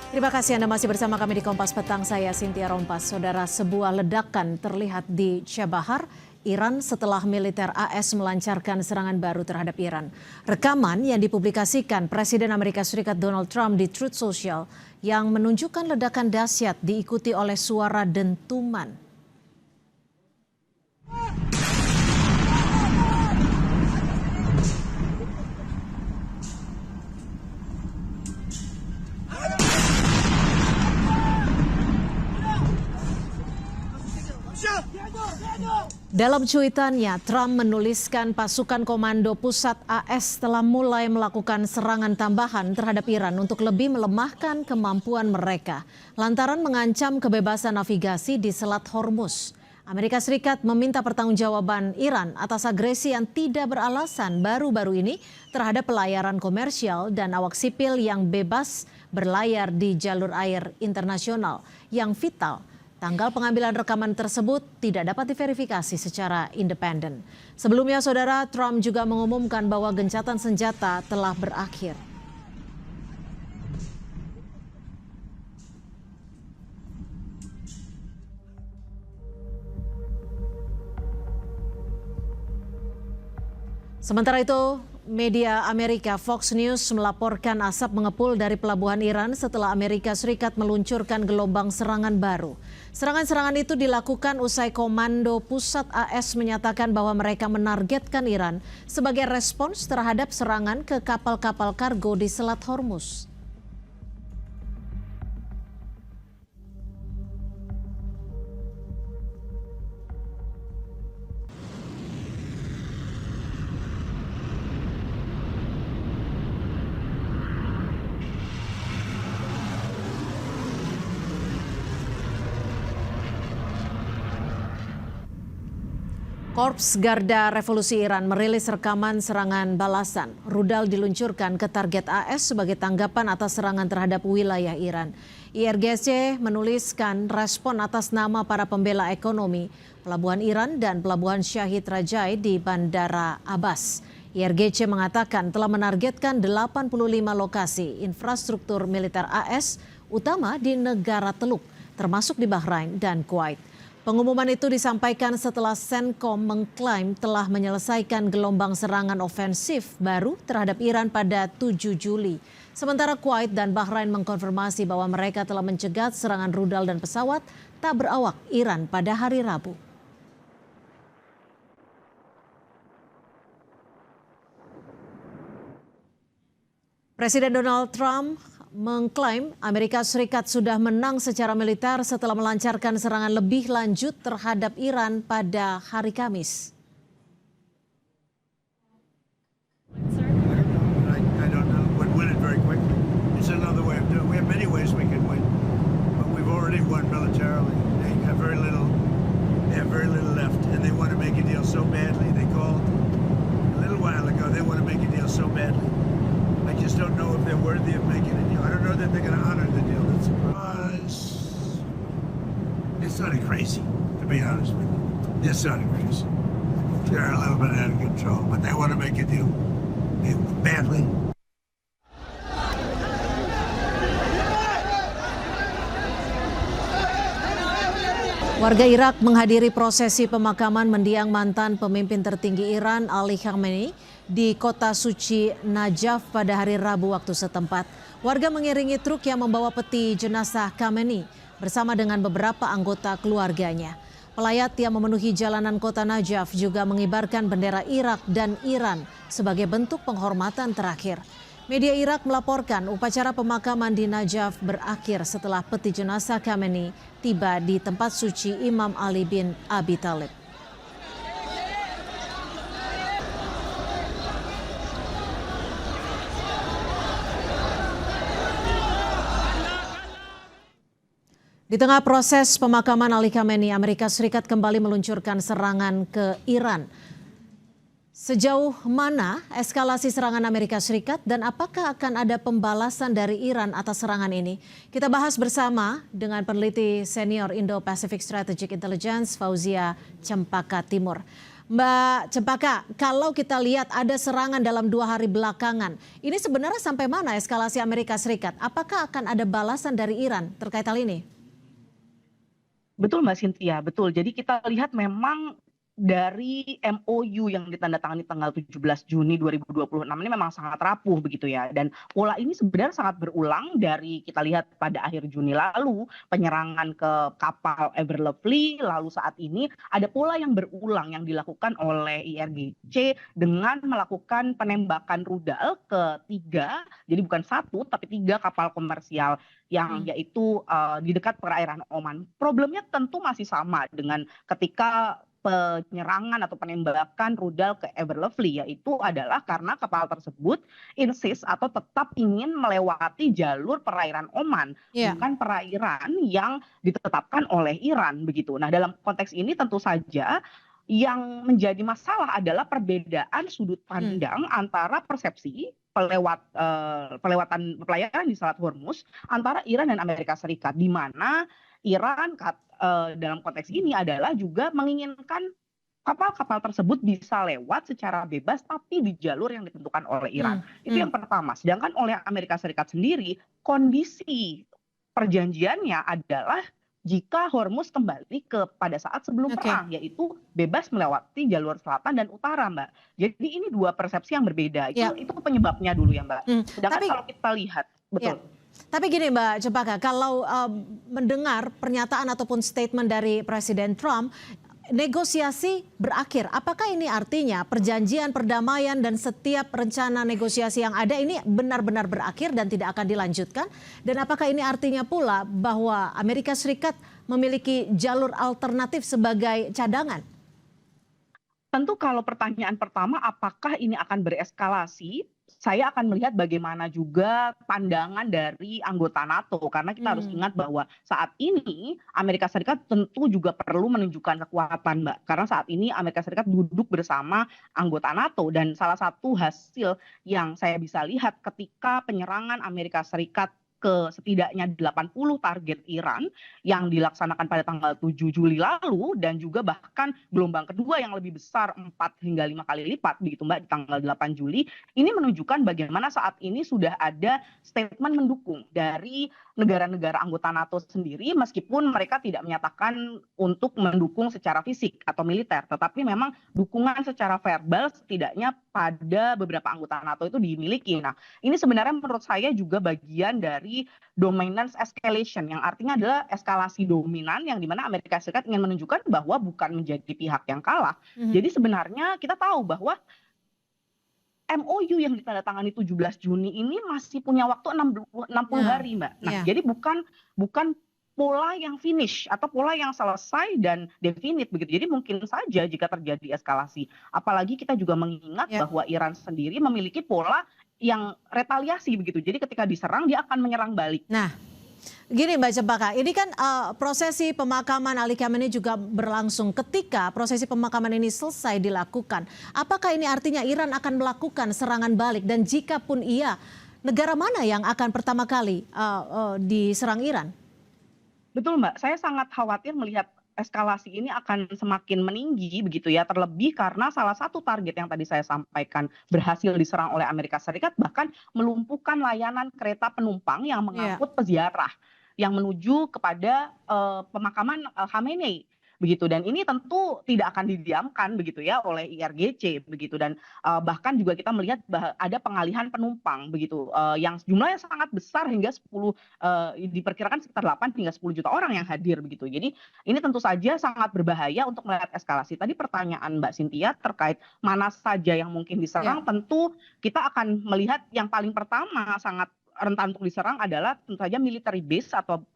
Terima kasih Anda masih bersama kami di Kompas Petang. Saya Cynthia Rompas. Saudara, sebuah ledakan terlihat di Chabahar, Iran setelah militer AS melancarkan serangan baru terhadap Iran. Rekaman yang dipublikasikan Presiden Amerika Serikat Donald Trump di Truth Social yang menunjukkan ledakan dahsyat diikuti oleh suara dentuman. Dalam cuitannya, Trump menuliskan pasukan komando pusat AS telah mulai melakukan serangan tambahan terhadap Iran untuk lebih melemahkan kemampuan mereka, lantaran mengancam kebebasan navigasi di Selat Hormuz. Amerika Serikat meminta pertanggungjawaban Iran atas agresi yang tidak beralasan baru-baru ini terhadap pelayaran komersial dan awak sipil yang bebas berlayar di jalur air internasional yang vital. Tanggal pengambilan rekaman tersebut tidak dapat diverifikasi secara independen. Sebelumnya, Saudara, Trump juga mengumumkan bahwa gencatan senjata telah berakhir. Sementara itu, media Amerika Fox News melaporkan asap mengepul dari pelabuhan Iran setelah Amerika Serikat meluncurkan gelombang serangan baru. Serangan-serangan itu dilakukan usai Komando Pusat AS menyatakan bahwa mereka menargetkan Iran sebagai respons terhadap serangan ke kapal-kapal kargo di Selat Hormuz. Korps Garda Revolusi Iran merilis rekaman serangan balasan. Rudal diluncurkan ke target AS sebagai tanggapan atas serangan terhadap wilayah Iran. IRGC menuliskan respon atas nama para pembela ekonomi, pelabuhan Iran dan pelabuhan Syahid Rajai di Bandara Abbas. IRGC mengatakan telah menargetkan 85 lokasi infrastruktur militer AS, utama di negara Teluk, termasuk di Bahrain dan Kuwait. Pengumuman itu disampaikan setelah CENTCOM mengklaim telah menyelesaikan gelombang serangan ofensif baru terhadap Iran pada 7 Juli. Sementara Kuwait dan Bahrain mengkonfirmasi bahwa mereka telah mencegat serangan rudal dan pesawat tak berawak Iran pada hari Rabu. Presiden Donald Trump mengklaim Amerika Serikat sudah menang secara militer setelah melancarkan serangan lebih lanjut terhadap Iran pada hari Kamis. I don't know. Would win it very quickly. It's another way of doing it. We have many ways we can win, but we've already won militarily. They have very little. They have very little left, and they want to make a deal so badly. They called a little while ago. They want to make a deal so badly. I just don't know if they're worthy of making a deal. I don't know that they're going to honor the deal. It's sort of crazy, to be honest with you. They're sort of crazy. They're a little bit out of control, but they want to make a deal badly. Warga Irak menghadiri prosesi pemakaman mendiang mantan pemimpin tertinggi Iran Ali Khamenei di kota suci Najaf pada hari Rabu waktu setempat. Warga mengiringi truk yang membawa peti jenazah Khamenei bersama dengan beberapa anggota keluarganya. Pelayat yang memenuhi jalanan kota Najaf juga mengibarkan bendera Irak dan Iran sebagai bentuk penghormatan terakhir. Media Irak melaporkan upacara pemakaman di Najaf berakhir setelah peti jenazah Khamenei tiba di tempat suci Imam Ali bin Abi Thalib. Di tengah proses pemakaman Ali Khamenei, Amerika Serikat kembali meluncurkan serangan ke Iran. Sejauh mana eskalasi serangan Amerika Serikat dan apakah akan ada pembalasan dari Iran atas serangan ini? Kita bahas bersama dengan peneliti senior Indo-Pacific Strategic Intelligence Fauzia Cempaka Timur. Mbak Cempaka, kalau kita lihat ada serangan dalam 2 hari belakangan, ini sebenarnya sampai mana eskalasi Amerika Serikat? Apakah akan ada balasan dari Iran terkait hal ini? Betul Mbak Cynthia, betul. Jadi kita lihat memang dari MOU yang ditandatangani tanggal 17 Juni 2026 ini memang sangat rapuh begitu ya. Dan pola ini sebenarnya sangat berulang dari kita lihat pada akhir Juni lalu, penyerangan ke kapal Ever Lovely, lalu saat ini ada pola yang berulang yang dilakukan oleh IRGC dengan melakukan penembakan rudal ke 3, jadi bukan 1 tapi 3 kapal komersial yang yaitu di dekat perairan Oman. Problemnya tentu masih sama dengan ketika penyerangan atau penembakan rudal ke Ever Lovely, yaitu adalah karena kapal tersebut insist atau tetap ingin melewati jalur perairan Oman, Ya. bukan perairan yang ditetapkan oleh Iran begitu. Nah, dalam konteks ini tentu saja yang menjadi masalah adalah perbedaan sudut pandang antara persepsi pelayaran di Selat Hormuz antara Iran dan Amerika Serikat, di mana Iran dalam konteks ini adalah juga menginginkan kapal-kapal tersebut bisa lewat secara bebas tapi di jalur yang ditentukan oleh Iran. Itu yang pertama. Sedangkan oleh Amerika Serikat sendiri, kondisi perjanjiannya adalah jika Hormuz kembali pada saat sebelum perang, yaitu bebas melewati jalur selatan dan utara, Mbak. Jadi ini dua persepsi yang berbeda. Itu penyebabnya dulu ya, Mbak. Sedangkan kalau kita lihat, betul. Tapi gini Mbak Cempaka, kalau mendengar pernyataan ataupun statement dari Presiden Trump, negosiasi berakhir. Apakah ini artinya perjanjian perdamaian dan setiap rencana negosiasi yang ada ini benar-benar berakhir dan tidak akan dilanjutkan? Dan apakah ini artinya pula bahwa Amerika Serikat memiliki jalur alternatif sebagai cadangan? Tentu kalau pertanyaan pertama apakah ini akan bereskalasi, saya akan melihat bagaimana juga pandangan dari anggota NATO. Karena kita harus ingat bahwa saat ini Amerika Serikat tentu juga perlu menunjukkan kekuatan, Mbak. Karena saat ini Amerika Serikat duduk bersama anggota NATO. Dan salah satu hasil yang saya bisa lihat ketika penyerangan Amerika Serikat ke setidaknya 80 target Iran yang dilaksanakan pada tanggal 7 Juli lalu, dan juga bahkan gelombang kedua yang lebih besar 4 hingga 5 kali lipat begitu Mbak di tanggal 8 Juli, ini menunjukkan bagaimana saat ini sudah ada statement mendukung dari negara-negara anggota NATO sendiri, meskipun mereka tidak menyatakan untuk mendukung secara fisik atau militer, tetapi memang dukungan secara verbal setidaknya pada beberapa anggota NATO itu dimiliki. Nah, ini sebenarnya menurut saya juga bagian dari dominance escalation, yang artinya adalah eskalasi dominan yang dimana Amerika Serikat ingin menunjukkan bahwa bukan menjadi pihak yang kalah. Jadi sebenarnya kita tahu bahwa MOU yang ditandatangani 17 Juni ini masih punya waktu 60 hari, Mbak. Nah, jadi bukan pola yang finish atau pola yang selesai dan definite begitu. Jadi mungkin saja jika terjadi eskalasi. Apalagi kita juga mengingat bahwa Iran sendiri memiliki pola yang retaliasi begitu. Jadi ketika diserang dia akan menyerang balik. Nah, gini Mbak Cempaka, ini kan prosesi pemakaman Ali Khamenei juga berlangsung. Ketika prosesi pemakaman ini selesai dilakukan, apakah ini artinya Iran akan melakukan serangan balik? Dan jika pun iya, negara mana yang akan pertama kali diserang Iran? Betul Mbak, saya sangat khawatir melihat eskalasi ini akan semakin meninggi begitu ya, terlebih karena salah satu target yang tadi saya sampaikan berhasil diserang oleh Amerika Serikat, bahkan melumpuhkan layanan kereta penumpang yang mengangkut peziarah yang menuju kepada pemakaman Khamenei begitu. Dan ini tentu tidak akan didiamkan begitu ya oleh IRGC begitu. Dan bahkan juga kita melihat ada pengalihan penumpang begitu yang jumlahnya sangat besar hingga 10 diperkirakan sekitar 8 hingga 10 juta orang yang hadir begitu. Jadi ini tentu saja sangat berbahaya untuk melihat eskalasi. Tadi pertanyaan Mbak Cynthia terkait mana saja yang mungkin diserang, tentu kita akan melihat yang paling pertama sangat rentan untuk diserang adalah tentu saja military base atau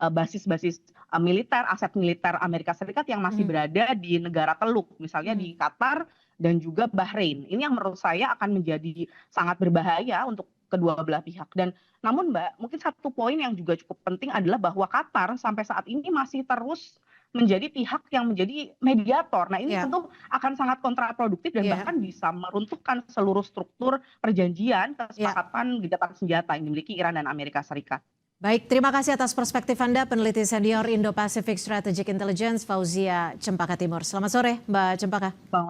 basis-basis militer, aset militer Amerika Serikat yang masih berada di negara Teluk, misalnya di Qatar dan juga Bahrain. Ini yang menurut saya akan menjadi sangat berbahaya untuk kedua belah pihak. Dan namun Mbak, mungkin satu poin yang juga cukup penting adalah bahwa Qatar sampai saat ini masih terus menjadi pihak yang menjadi mediator. Nah, ini tentu akan sangat kontraproduktif dan bahkan bisa meruntuhkan seluruh struktur perjanjian kesepakatan gencatan senjata yang dimiliki Iran dan Amerika Serikat. Baik, terima kasih atas perspektif Anda, peneliti senior Indo-Pacific Strategic Intelligence Fauzia Cempaka Timur. Selamat sore, Mbak Cempaka. Bang